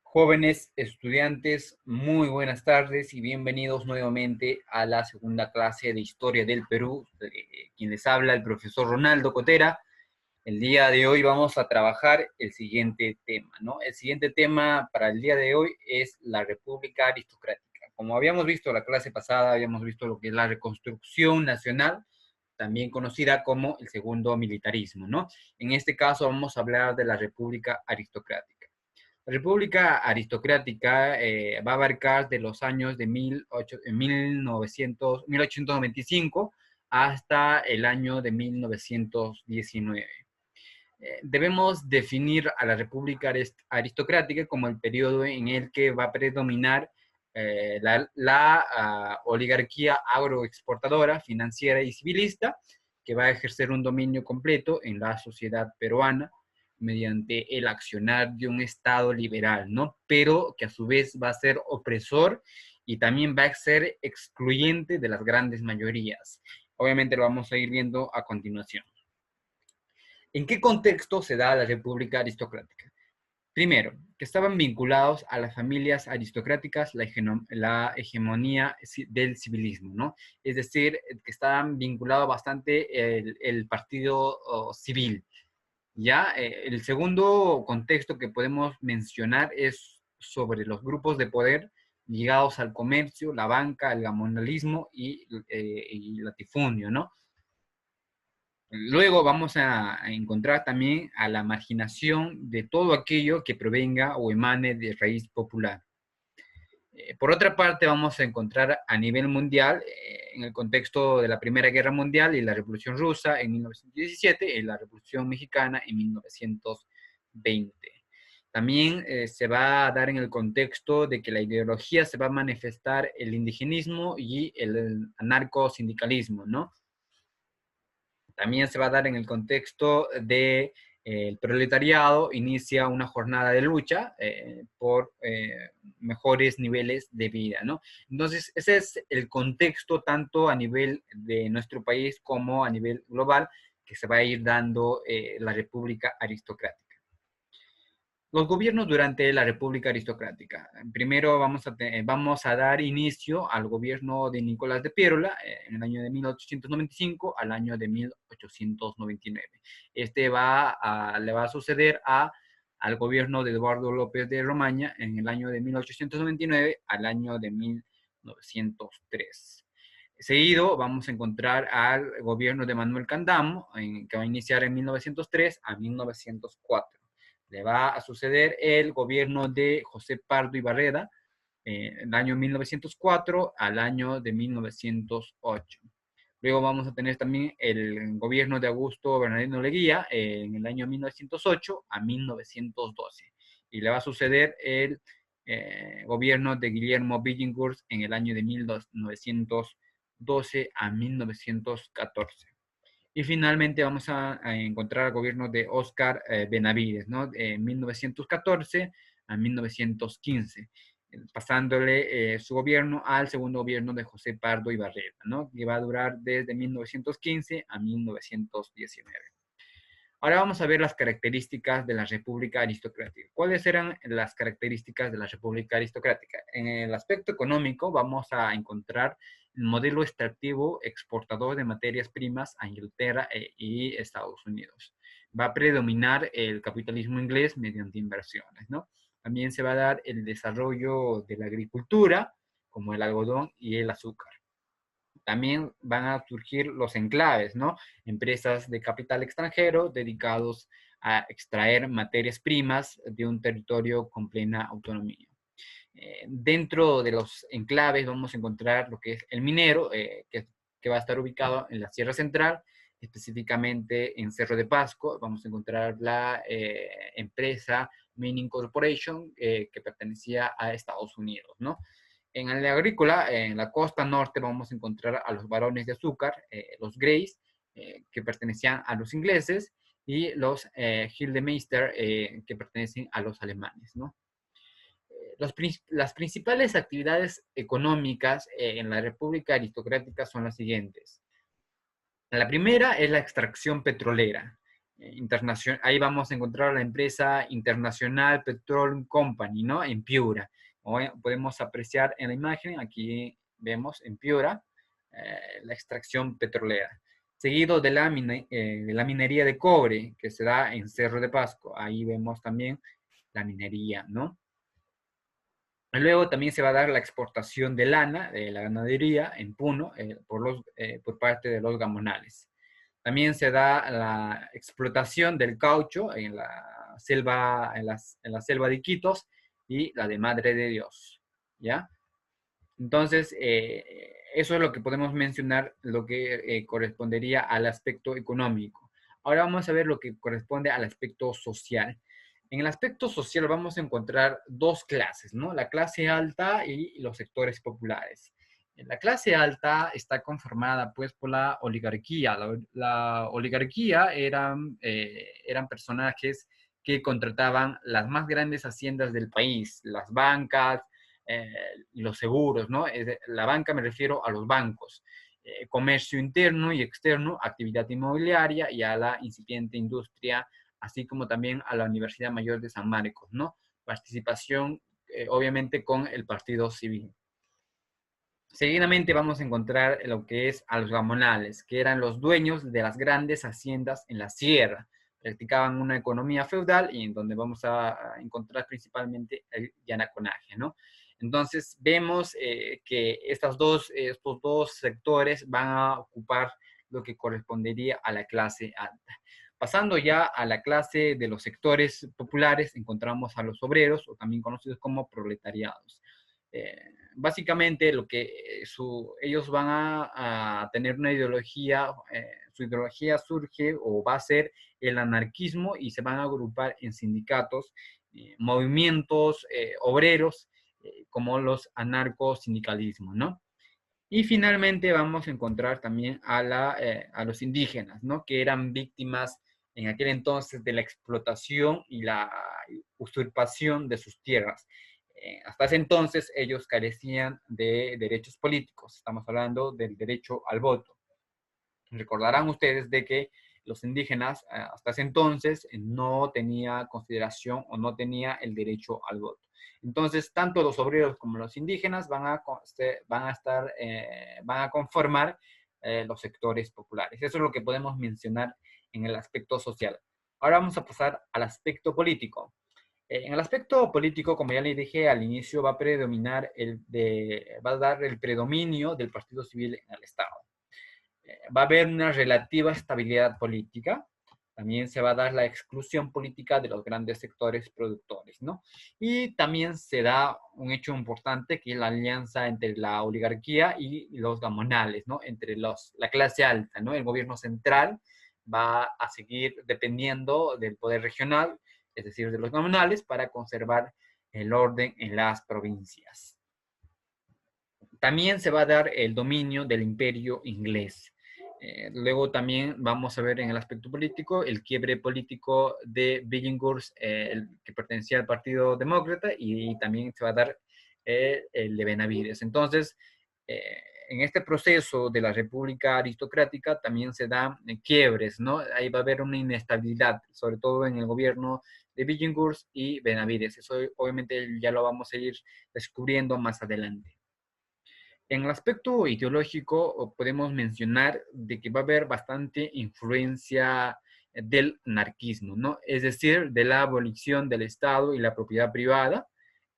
Jóvenes estudiantes, muy buenas tardes y bienvenidos nuevamente a la segunda clase de Historia del Perú. Quien les habla, el profesor Ronaldo Cotera. El día de hoy vamos a trabajar el siguiente tema, ¿no? El siguiente tema para el día de hoy es la República Aristocrática. Como habíamos visto la clase pasada, habíamos visto lo que es la reconstrucción nacional, también conocida como el segundo militarismo, ¿no? En este caso vamos a hablar de la República Aristocrática. La República Aristocrática va a abarcar de los años de 1895 hasta el año de 1919. Debemos definir a la República Aristocrática como el periodo en el que va a predominar la oligarquía agroexportadora, financiera y civilista, que va a ejercer un dominio completo en la sociedad peruana mediante el accionar de un Estado liberal, ¿no? Pero que a su vez va a ser opresor y también va a ser excluyente de las grandes mayorías. Obviamente lo vamos a ir viendo a continuación. ¿En qué contexto se da la República Aristocrática? Primero, que estaban vinculados a las familias aristocráticas, la hegemonía del civilismo, ¿no? Es decir, que estaban vinculados bastante el partido civil. Ya, el segundo contexto que podemos mencionar es sobre los grupos de poder ligados al comercio, la banca, el gamonalismo y latifundio, ¿no? Luego vamos a encontrar también a la marginación de todo aquello que provenga o emane de raíz popular. Por otra parte, vamos a encontrar a nivel mundial, en el contexto de la Primera Guerra Mundial y la Revolución Rusa en 1917 y la Revolución Mexicana en 1920. También se va a dar en el contexto de que la ideología se va a manifestar el indigenismo y el anarcosindicalismo, ¿no? También se va a dar en el contexto de el proletariado inicia una jornada de lucha por mejores niveles de vida, ¿no? Entonces, ese es el contexto tanto a nivel de nuestro país como a nivel global que se va a ir dando la República Aristocrática. Los gobiernos durante la República Aristocrática. Primero vamos a dar inicio al gobierno de Nicolás de Piérola en el año de 1895 al año de 1899. Le va a suceder al gobierno de Eduardo López de Romaña en el año de 1899 al año de 1903. Seguido vamos a encontrar al gobierno de Manuel Candamo, que va a iniciar en 1903 a 1904. Le va a suceder el gobierno de José Pardo y Barreda, el año 1904 al año de 1908. Luego vamos a tener también el gobierno de Augusto Bernardino Leguía en el año 1908 a 1912. Y le va a suceder el gobierno de Guillermo Billinghurst en el año de 1912 a 1914. Y finalmente vamos a encontrar el gobierno de Óscar Benavides, ¿no? En 1914 a 1915, pasándole su gobierno al segundo gobierno de José Pardo y Barrera, ¿no? Que va a durar desde 1915 a 1919. Ahora vamos a ver las características de la República Aristocrática. ¿Cuáles eran las características de la República Aristocrática? En el aspecto económico vamos a encontrar el modelo extractivo exportador de materias primas a Inglaterra y Estados Unidos. Va a predominar el capitalismo inglés mediante inversiones, ¿no? También se va a dar el desarrollo de la agricultura, como el algodón y el azúcar. También van a surgir los enclaves, ¿no? Empresas de capital extranjero dedicados a extraer materias primas de un territorio con plena autonomía. Dentro de los enclaves vamos a encontrar lo que es el minero, que va a estar ubicado en la Sierra Central, específicamente en Cerro de Pasco. Vamos a encontrar la empresa Mining Corporation, que pertenecía a Estados Unidos, ¿no? En el agrícola, en la costa norte, vamos a encontrar a los barones de azúcar, los Greys, que pertenecían a los ingleses, y los Gildemeister, que pertenecen a los alemanes, ¿no? Las principales actividades económicas en la República Aristocrática son las siguientes. La primera es la extracción petrolera. Ahí vamos a encontrar la empresa Internacional Petroleum Company, ¿no? En Piura. Podemos apreciar en la imagen, aquí vemos en Piura, la extracción petrolera. Seguido de la minería de cobre, que se da en Cerro de Pasco. Ahí vemos también la minería, ¿no? Luego también se va a dar la exportación de lana de la ganadería en Puno por parte de los gamonales. También se da la explotación del caucho en la selva, en la selva de Iquitos y la de Madre de Dios, ¿ya? Entonces, eso es lo que podemos mencionar, lo que correspondería al aspecto económico. Ahora vamos a ver lo que corresponde al aspecto social. En el aspecto social vamos a encontrar dos clases, ¿no? La clase alta y los sectores populares. La clase alta está conformada pues por la oligarquía. La oligarquía eran personajes que contrataban las más grandes haciendas del país, las bancas, eh, los seguros, ¿no? La banca me refiero a los bancos, comercio interno y externo, actividad inmobiliaria y a la incipiente industria, así como también a la Universidad Mayor de San Marcos, ¿no? Participación, obviamente, con el Partido Civil. Seguidamente vamos a encontrar lo que es a los gamonales, que eran los dueños de las grandes haciendas en la sierra. Practicaban una economía feudal y en donde vamos a encontrar principalmente el yanaconaje, ¿no? Entonces vemos que estos dos sectores van a ocupar lo que correspondería a la clase alta. Pasando ya a la clase de los sectores populares, encontramos a los obreros, o también conocidos como proletariados. Eh, Básicamente lo que ellos van a tener una ideología, su ideología surge o va a ser el anarquismo y se van a agrupar en sindicatos, movimientos obreros, como los anarcosindicalismos, ¿no? Y finalmente vamos a encontrar también a los indígenas, ¿no? Que eran víctimas en aquel entonces de la explotación y la usurpación de sus tierras. Hasta ese entonces ellos carecían de derechos políticos. Estamos hablando del derecho al voto. Recordarán ustedes de que los indígenas hasta ese entonces no tenía consideración o no tenía el derecho al voto. Entonces, tanto los obreros como los indígenas van a conformar los sectores populares. Eso es lo que podemos mencionar en el aspecto social. Ahora vamos a pasar al aspecto político. En el aspecto político, como ya le dije al inicio, va a dar el predominio del Partido Civil en el Estado. Va a haber una relativa estabilidad política. También se va a dar la exclusión política de los grandes sectores productores, ¿no? Y también se da un hecho importante que es la alianza entre la oligarquía y los gamonales, ¿no? Entre la clase alta, ¿no? El gobierno central va a seguir dependiendo del poder regional, es decir, de los gamonales, para conservar el orden en las provincias. También se va a dar el dominio del imperio inglés. Luego también vamos a ver en el aspecto político el quiebre político de Billinghurst, que pertenecía al Partido Demócrata, y también se va a dar el de Benavides. Entonces, en este proceso de la República Aristocrática también se dan quiebres, ¿no? Ahí va a haber una inestabilidad, sobre todo en el gobierno de Billinghurst y Benavides. Eso obviamente ya lo vamos a ir descubriendo más adelante. En el aspecto ideológico podemos mencionar de que va a haber bastante influencia del anarquismo, ¿no? Es decir, de la abolición del Estado y la propiedad privada,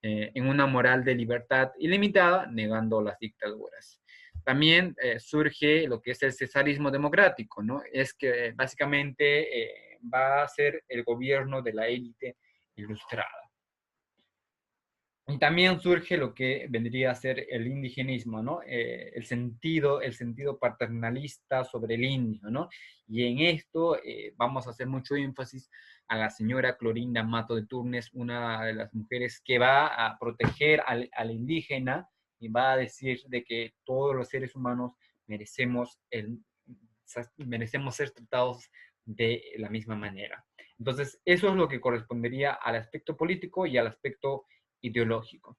en una moral de libertad ilimitada, negando las dictaduras. También surge lo que es el cesarismo democrático, ¿no? Es que básicamente va a ser el gobierno de la élite ilustrada. Y también surge lo que vendría a ser el indigenismo, ¿no? El sentido paternalista sobre el indio, ¿no? Y en esto vamos a hacer mucho énfasis a la señora Clorinda Mato de Turnes, una de las mujeres que va a proteger al indígena y va a decir de que todos los seres humanos merecemos, merecemos ser tratados de la misma manera. Entonces, eso es lo que correspondería al aspecto político y al aspecto ideológico.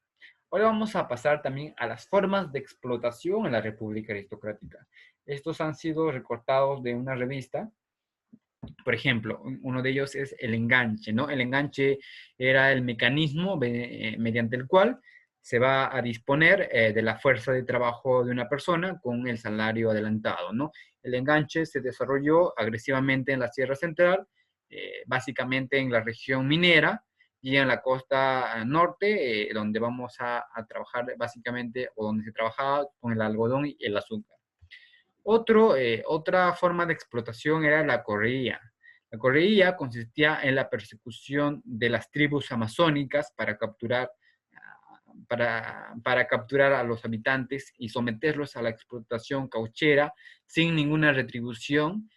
Ahora vamos a pasar también a las formas de explotación en la República Aristocrática. Estos han sido recortados de una revista Por ejemplo, uno de ellos es el enganche, ¿no? El enganche era el mecanismo mediante el cual se va a disponer de la fuerza de trabajo de una persona con el salario adelantado, ¿no? El enganche se desarrolló agresivamente en la Sierra Central, básicamente en la región minera y en la costa norte, donde vamos a trabajar básicamente, o donde se trabajaba con el algodón y el azúcar. Otra forma de explotación era la correría. La correría consistía en la persecución de las tribus amazónicas para capturar a los habitantes y someterlos a la explotación cauchera sin ninguna retribución.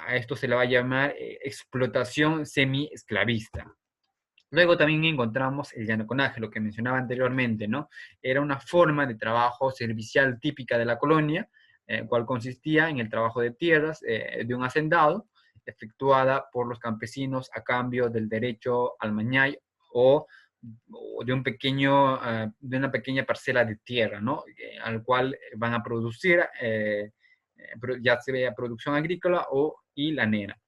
A esto se le va a llamar explotación semi-esclavista. Luego también encontramos el llanoconaje, lo que mencionaba anteriormente, ¿no? Era una forma de trabajo servicial típica de la colonia, cual consistía en el trabajo de tierras de un hacendado, efectuada por los campesinos a cambio del derecho al mañay o, o de, de una pequeña parcela de tierra, ¿no? Al cual van a producir, ya sea producción agrícola o y lanera.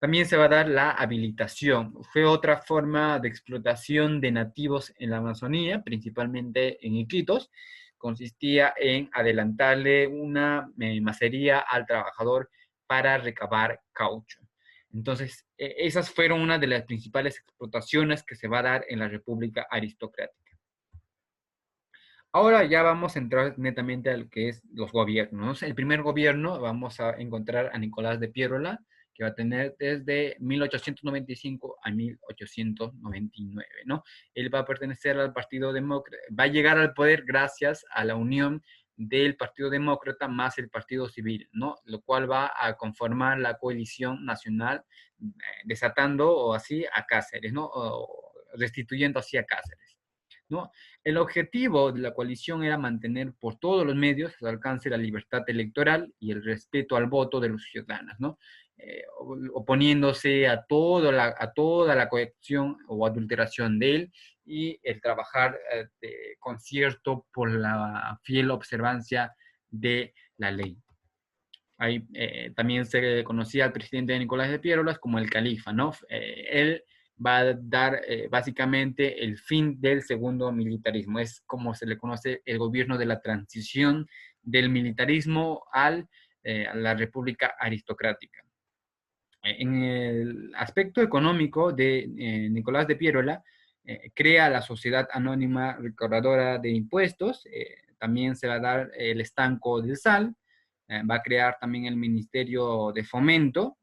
También se va a dar la habilitación. Fue otra forma de explotación de nativos en la Amazonía, principalmente en Iquitos. Consistía en adelantarle una macería al trabajador para recabar caucho. Entonces, esas fueron una de las principales explotaciones que se va a dar en la República Aristocrática. Ahora ya vamos a entrar netamente a lo que es los gobiernos. El primer gobierno vamos a encontrar a Nicolás de Piérola, que va a tener desde 1895 a 1899, ¿no? Él va a pertenecer al Partido Demócrata, va a llegar al poder gracias a la unión del Partido Demócrata más el Partido Civil, ¿no? Lo cual va a conformar la coalición nacional, desatando o así a Cáceres, ¿no? O restituyendo así a Cáceres, ¿no? El objetivo de la coalición era mantener por todos los medios al alcance la libertad electoral y el respeto al voto de los ciudadanos, ¿no? Oponiéndose a toda la coacción o adulteración de él y el trabajar de concierto por la fiel observancia de la ley. Ahí también se conocía al presidente Nicolás de Piérolas como el califa, ¿no? Él va a dar básicamente el fin del segundo militarismo. Es como se le conoce el gobierno de la transición del militarismo a la república aristocrática. En el aspecto económico de Nicolás de Piérola, crea la Sociedad Anónima Recaudadora de Impuestos, también se va a dar el Estanco del Sal, va a crear también el Ministerio de Fomento,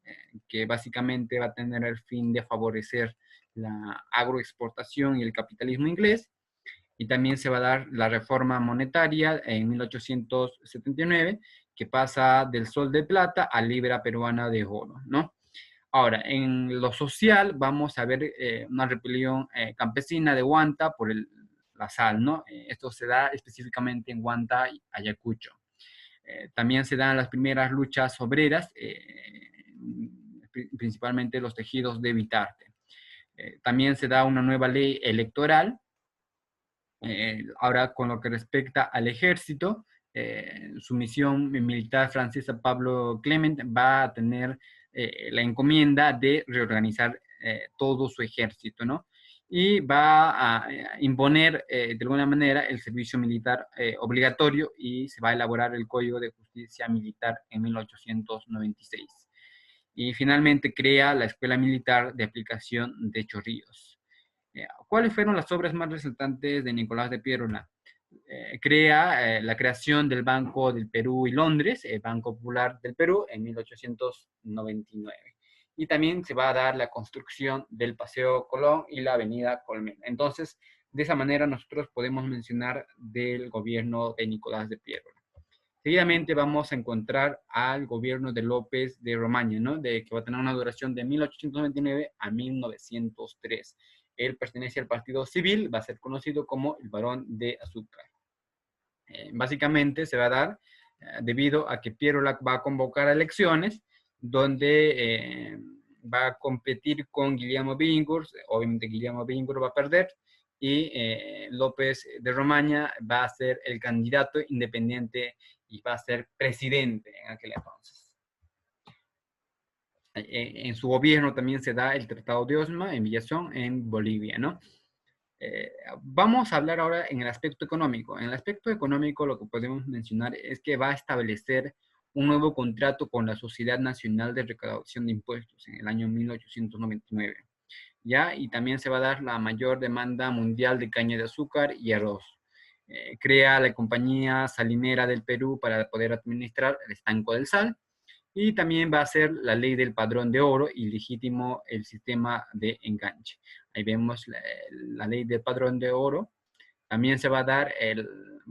que básicamente va a tener el fin de favorecer la agroexportación y el capitalismo inglés, y también se va a dar la reforma monetaria en 1879, que pasa del sol de plata a libra peruana de oro, ¿no? Ahora, en lo social vamos a ver una rebelión campesina de Huanta por la sal, ¿no? Esto se da específicamente en Huanta y Ayacucho. También se dan las primeras luchas obreras, principalmente los tejidos de Vitarte. También se da una nueva ley electoral. Ahora, con lo que respecta al ejército, su misión militar francesa Pablo Clement va a tener la encomienda de reorganizar todo su ejército, ¿no? Y va a imponer de alguna manera el servicio militar obligatorio y se va a elaborar el Código de Justicia Militar en 1896. Y finalmente crea la Escuela Militar de Aplicación de Chorrillos. ¿Cuáles fueron las obras más resaltantes de Nicolás de Piérola? Crea la creación del Banco del Perú y Londres, el Banco Popular del Perú, en 1899. Y también se va a dar la construcción del Paseo Colón y la Avenida Colmena. Entonces, de esa manera nosotros podemos mencionar del gobierno de Nicolás de Piérola. Seguidamente vamos a encontrar al gobierno de López de Romaña, ¿no? Que va a tener una duración de 1829 a 1903. Él pertenece al Partido Civil, va a ser conocido como el Barón de Azúcar. Básicamente se va a dar debido a que Piérola va a convocar elecciones donde va a competir con Guillermo Billinghurst. Obviamente Guillermo Billinghurst va a perder y López de Romaña va a ser el candidato independiente y va a ser presidente en aquel entonces. En su gobierno también se da el Tratado de Osma en Villazón, en Bolivia, ¿no? Vamos a hablar ahora en el aspecto económico. En el aspecto económico lo que podemos mencionar es que va a establecer un nuevo contrato con la Sociedad Nacional de Recaudación de Impuestos en el año 1899, ¿ya? Y también se va a dar la mayor demanda mundial de caña de azúcar y arroz. Crea la Compañía Salinera del Perú para poder administrar el estanco del sal, y también va a ser la ley del padrón de oro y legítimo el sistema de enganche. Ahí vemos la ley del padrón de oro. También se va a dar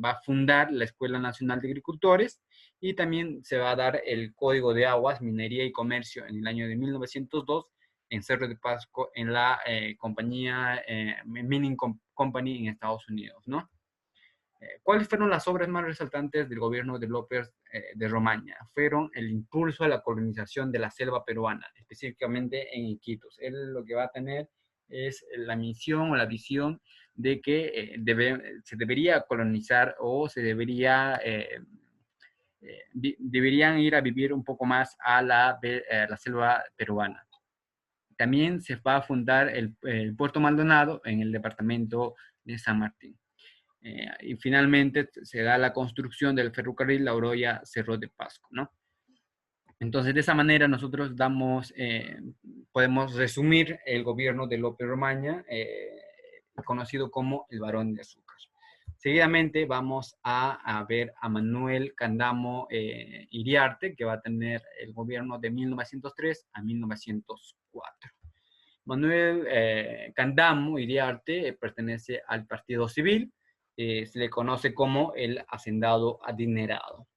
va a fundar la Escuela Nacional de Agricultores, y también se va a dar el Código de Aguas, Minería y Comercio en el año de 1902 en Cerro de Pasco, en la compañía Mining Company en Estados Unidos, ¿no? ¿Cuáles fueron las obras más resaltantes del gobierno de López de Romaña? Fueron el impulso a la colonización de la selva peruana, específicamente en Iquitos. Él lo que va a tener es la misión o la visión de que se debería colonizar, o se deberían ir a vivir un poco más a la selva peruana. También se va a fundar el Puerto Maldonado en el departamento de San Martín. Y finalmente se da la construcción del ferrocarril La Oroya-Cerro de Pasco, ¿no? Entonces, de esa manera nosotros podemos resumir el gobierno de López Romaña, conocido como el Barón de Azúcar. Seguidamente vamos a ver a Manuel Candamo Iriarte, que va a tener el gobierno de 1903 a 1904. Manuel Candamo Iriarte pertenece al Partido Civil, se le conoce como el hacendado adinerado,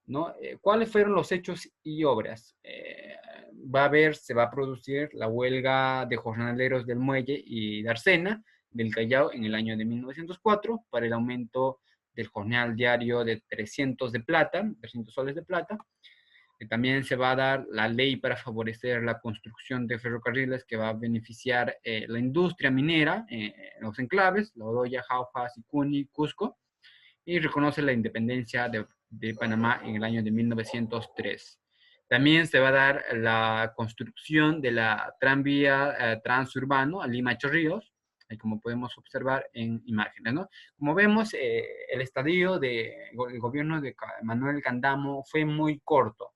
¿no? ¿Cuáles fueron los hechos y obras? Se va a producir la huelga de jornaleros del Muelle y de Arsena del Callao en el año de 1904 para el aumento del jornal diario de 300 soles de plata. También se va a dar la ley para favorecer la construcción de ferrocarriles que va a beneficiar la industria minera en los enclaves, La Oroya, Jauja, Sicuni, Cusco, y reconoce la independencia de Panamá en el año de 1903. También se va a dar la construcción de la tranvía transurbano a Lima Chorrillos, como podemos observar en imágenes, ¿no? Como vemos, el estadio del gobierno de Manuel Candamo fue muy corto,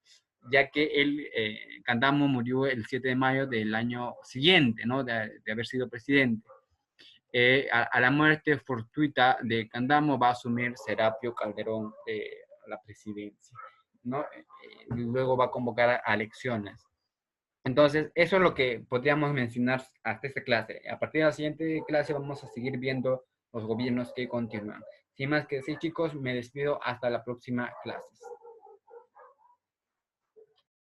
ya que Candamo murió el 7 de mayo del año siguiente, ¿no? De haber sido presidente. A la muerte fortuita de Candamo va a asumir Serapio Calderón la presidencia, ¿no? Luego va a convocar a elecciones. Entonces, eso es lo que podríamos mencionar hasta esta clase. A partir de la siguiente clase vamos a seguir viendo los gobiernos que continúan. Sin más que decir, chicos, me despido hasta la próxima clase.